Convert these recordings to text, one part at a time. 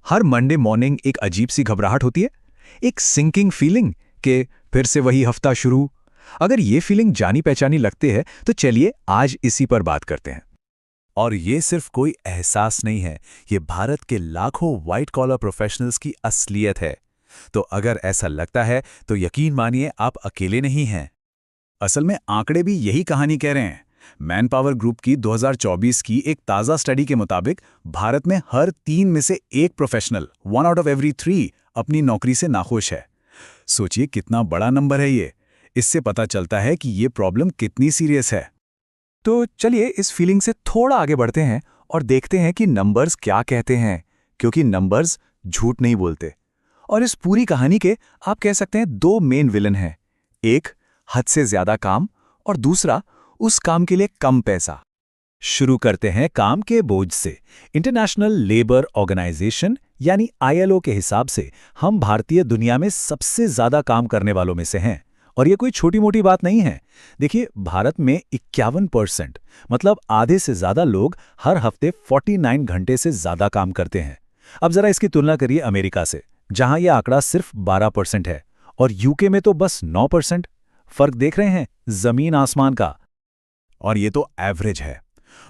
हर Monday morning एक अजीब सी घबराहट होती है, एक सिंकिंग फीलिंग कि फिर से वही हफ्ता शुरू। अगर ये फीलिंग जानी पहचानी लगती है तो चलिए आज इसी पर बात करते हैं। और ये सिर्फ कोई एहसास नहीं है, ये भारत के लाखों व्हाइट कॉलर प्रोफेशनल्स की असलियत है। तो अगर ऐसा लगता है तो यकीन मानिए आप अकेले नहीं हैं। असल में आंकड़े भी यही कहानी कह रहे हैं। मैन पावर ग्रुप की 2024 की एक ताज़ा स्टडी के मुताबिक भारत में हर 3 में से एक प्रोफेशनल 1 आउट ऑफ एवरी 3 अपनी नौकरी से नाखुश है। सोचिए कितना बड़ा नंबर है ये। इससे पता चलता है कि ये प्रॉब्लम कितनी सीरियस है। तो चलिए इस फीलिंग से थोड़ा आगे बढ़ते हैं और देखते हैं कि नंबर्स क्या कहते हैं, क्योंकि नंबर्स झूठ नहीं बोलते। और इस पूरी कहानी के आप कह सकते हैं दो मेन विलन हैं, एक हद से ज्यादा काम और दूसरा उस काम के लिए कम पैसा। शुरू करते हैं काम के बोझ से। इंटरनेशनल लेबर ऑर्गेनाइजेशन यानी ILO के हिसाब से हम भारतीय दुनिया में सबसे ज्यादा काम करने वालों में से हैं। और ये कोई छोटी मोटी बात नहीं है। देखिए, भारत में 51% मतलब आधे से ज्यादा लोग हर हफ्ते 49 घंटे से ज्यादा काम करते हैं। अब जरा इसकी तुलना करिए अमेरिका से, जहां यह आंकड़ा सिर्फ 12% है, और यूके में तो बस 9%। फर्क देख रहे हैं, जमीन आसमान का। और ये तो एवरेज है।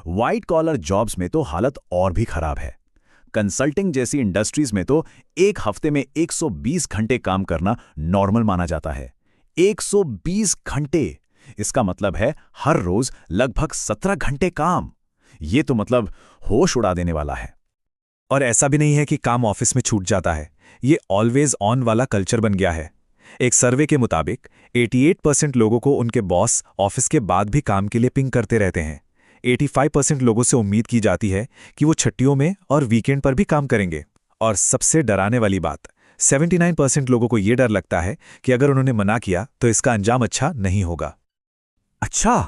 व्हाइट कॉलर जॉब्स में तो हालत और भी खराब है। कंसल्टिंग जैसी इंडस्ट्रीज में तो एक हफ्ते में 120 घंटे काम करना नॉर्मल माना जाता है। 120 घंटे, इसका मतलब है हर रोज लगभग 17 घंटे काम। ये तो मतलब होश उड़ा देने वाला है। और ऐसा भी नहीं है कि काम ऑफिस में छूट जाता है, ये ऑलवेज ऑन वाला कल्चर बन गया है। एक सर्वे के मुताबिक 88% लोगों को उनके बॉस ऑफिस के बाद भी काम के लिए पिंग करते रहते हैं। 85% लोगों से उम्मीद की जाती है कि वो छुट्टियों में और वीकेंड पर भी काम करेंगे। और सबसे डराने वाली बात, 79% लोगों को ये डर लगता है कि अगर उन्होंने मना किया तो इसका अंजाम अच्छा नहीं होगा। अच्छा,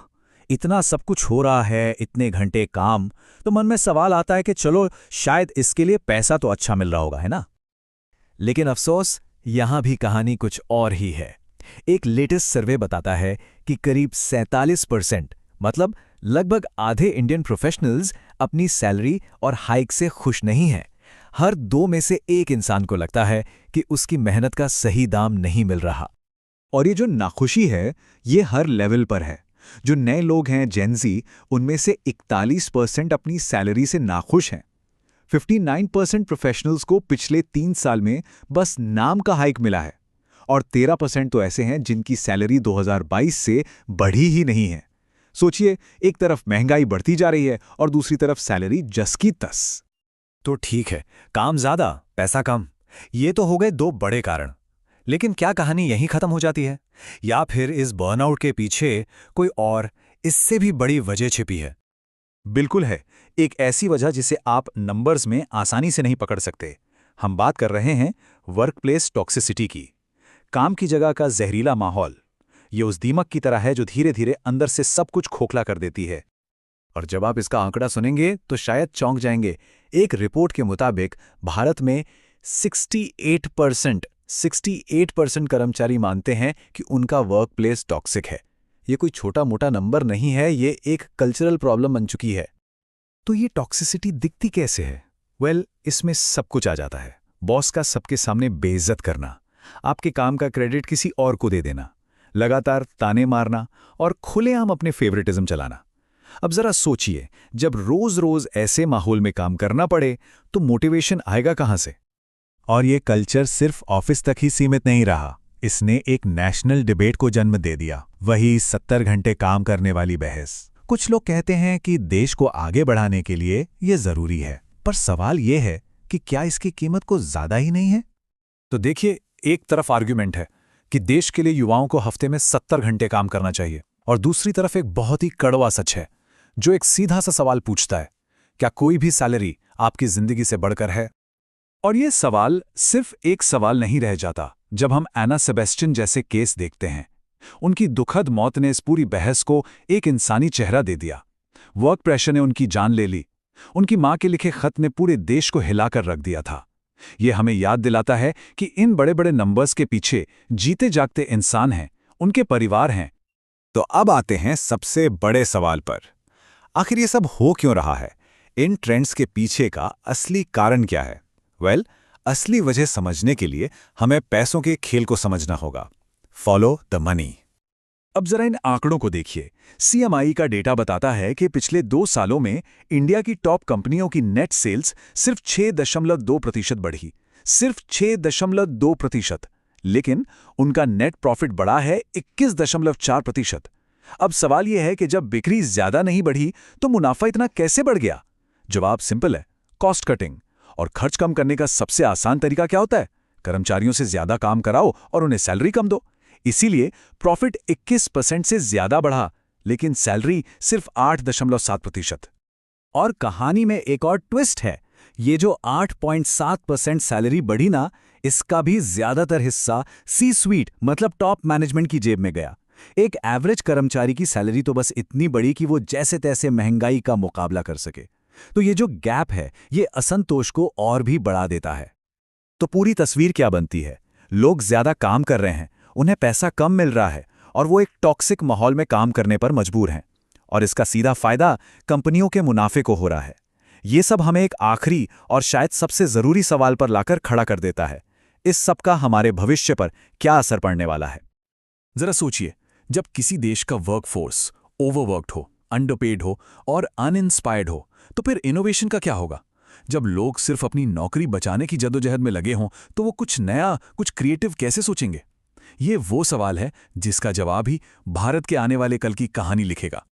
इतना सब कुछ हो रहा है, इतने घंटे काम, तो मन में सवाल आता है कि चलो शायद इसके लिए पैसा तो अच्छा मिल रहा होगा, है ना? लेकिन अफसोस, यहां भी कहानी कुछ और ही है। एक लेटेस्ट सर्वे बताता है कि करीब 47% मतलब लगभग आधे इंडियन प्रोफेशनल्स अपनी सैलरी और हाइक से खुश नहीं हैं। हर 2 में से 1 इंसान को लगता है कि उसकी मेहनत का सही दाम नहीं मिल रहा। और ये जो नाखुशी है, ये हर लेवल पर है। जो नए लोग हैं, जेनजी, उनमें से 41% अपनी सैलरी से नाखुश हैं। 59% प्रोफेशनल्स को पिछले 3 साल में बस नाम का हाइक मिला है। और 13% तो ऐसे हैं जिनकी सैलरी 2022 से बढ़ी ही नहीं है। सोचिए, एक तरफ महंगाई बढ़ती जा रही है और दूसरी तरफ सैलरी जस की तस। तो ठीक है, काम ज्यादा, पैसा कम, ये तो हो गए 2 बड़े कारण। लेकिन क्या कहानी यहीं खत्म हो जाती है, या फिर इस बर्नआउट के पीछे कोई और इससे भी बड़ी वजह छिपी है? बिल्कुल है, एक ऐसी वजह जिसे आप नंबर्स में आसानी से नहीं पकड़ सकते। हम बात कर रहे हैं वर्कप्लेस टॉक्सिसिटी की। काम की जगह का जहरीला माहौल। ये उस दीमक की तरह है जो धीरे धीरे अंदर से सब कुछ खोखला कर देती है। और जब आप इसका आंकड़ा सुनेंगे तो शायद चौंक जाएंगे। एक रिपोर्ट के मुताबिक भारत में 68% कर्मचारी मानते हैं कि उनका वर्कप्लेस टॉक्सिक है। ये कोई छोटा मोटा नंबर नहीं है, ये एक कल्चरल प्रॉब्लम बन चुकी है। तो ये टॉक्सिसिटी दिखती कैसे है? इसमें सब कुछ आ जाता है। बॉस का सबके सामने बेइज्जत करना, आपके काम का क्रेडिट किसी और को दे देना, लगातार ताने मारना और खुलेआम अपने फेवरेटिज्म चलाना। अब जरा सोचिए, जब रोज रोज ऐसे माहौल में काम करना पड़े तो मोटिवेशन आएगा कहां से? और ये कल्चर सिर्फ ऑफिस तक ही सीमित नहीं रहा, इसने एक नेशनल डिबेट को जन्म दे दिया। वही 70 घंटे काम करने वाली बहस। कुछ लोग कहते हैं कि देश को आगे बढ़ाने के लिए ये जरूरी है, पर सवाल ये है कि क्या इसकी कीमत को ज्यादा ही नहीं है? तो देखिए, एक तरफ आर्ग्यूमेंट है कि देश के लिए युवाओं को हफ्ते में 70 घंटे काम करना चाहिए, और दूसरी तरफ एक बहुत ही कड़वा सच है जो एक सीधा सा सवाल पूछता है, क्या कोई भी सैलरी आपकी जिंदगी से बढ़कर है? और ये सवाल सिर्फ एक सवाल नहीं रह जाता। जब हम एना सेबेस्टियन जैसे केस देखते हैं, उनकी दुखद मौत ने इस पूरी बहस को एक इंसानी चेहरा दे दिया। वर्क प्रेशर ने उनकी जान ले ली। उनकी मां के लिखे खत ने पूरे देश को हिलाकर रख दिया था। ये हमें याद दिलाता है कि इन बड़े बड़े नंबर्स के पीछे जीते जागते इंसान हैं, उनके परिवार हैं। तो अब आते हैं सबसे बड़े सवाल पर। आखिर ये सब हो क्यों रहा है? इन ट्रेंड्स के पीछे का असली कारण क्या है? असली वजह समझने के लिए हमें पैसों के खेल को समझना होगा। Follow the money. अब जरा इन आंकड़ों को देखिए। CMI का डेटा बताता है कि पिछले 2 सालों में इंडिया की टॉप कंपनियों की नेट सेल्स सिर्फ 6.2% बढ़ी, सिर्फ 6.2%, लेकिन उनका नेट प्रॉफिट बढ़ा है 21.4%। अब सवाल यह है कि जब बिक्री ज्यादा नहीं बढ़ी तो मुनाफा इतना कैसे बढ़ गया? जवाब सिंपल है, कॉस्ट कटिंग। और खर्च कम करने का सबसे आसान तरीका क्या होता है? कर्मचारियों से ज्यादा काम कराओ और उन्हें सैलरी कम दो। इसीलिए प्रॉफिट 21% से ज्यादा बढ़ा, लेकिन सैलरी सिर्फ 8.7%। और कहानी में एक और ट्विस्ट है। ये जो 8.7% सैलरी बढ़ी ना, इसका भी ज्यादातर हिस्सा सी स्वीट मतलब टॉप मैनेजमेंट की जेब में गया। एक एवरेज कर्मचारी की सैलरी तो बस इतनी बढ़ी कि वो जैसे तैसे महंगाई का मुकाबला कर सके। तो ये जो गैप है, ये असंतोष को और भी बढ़ा देता है। तो पूरी तस्वीर क्या बनती है? लोग ज्यादा काम कर रहे हैं, उन्हें पैसा कम मिल रहा है और वो एक टॉक्सिक माहौल में काम करने पर मजबूर हैं। और इसका सीधा फायदा कंपनियों के मुनाफे को हो रहा है। ये सब हमें एक आखिरी और शायद सबसे जरूरी सवाल पर लाकर खड़ा कर देता है। इस सब का हमारे भविष्य पर क्या असर पड़ने वाला है? जरा सोचिए, जब किसी देश का वर्कफोर्स ओवरवर्क्ड हो, अंडरपेड हो और अनइंस्पायर्ड हो, तो फिर इनोवेशन का क्या होगा? जब लोग सिर्फ अपनी नौकरी बचाने की जद्दोजहद में लगे हों, तो वो कुछ नया, कुछ क्रिएटिव कैसे सोचेंगे? ये वो सवाल है जिसका जवाब ही भारत के आने वाले कल की कहानी लिखेगा।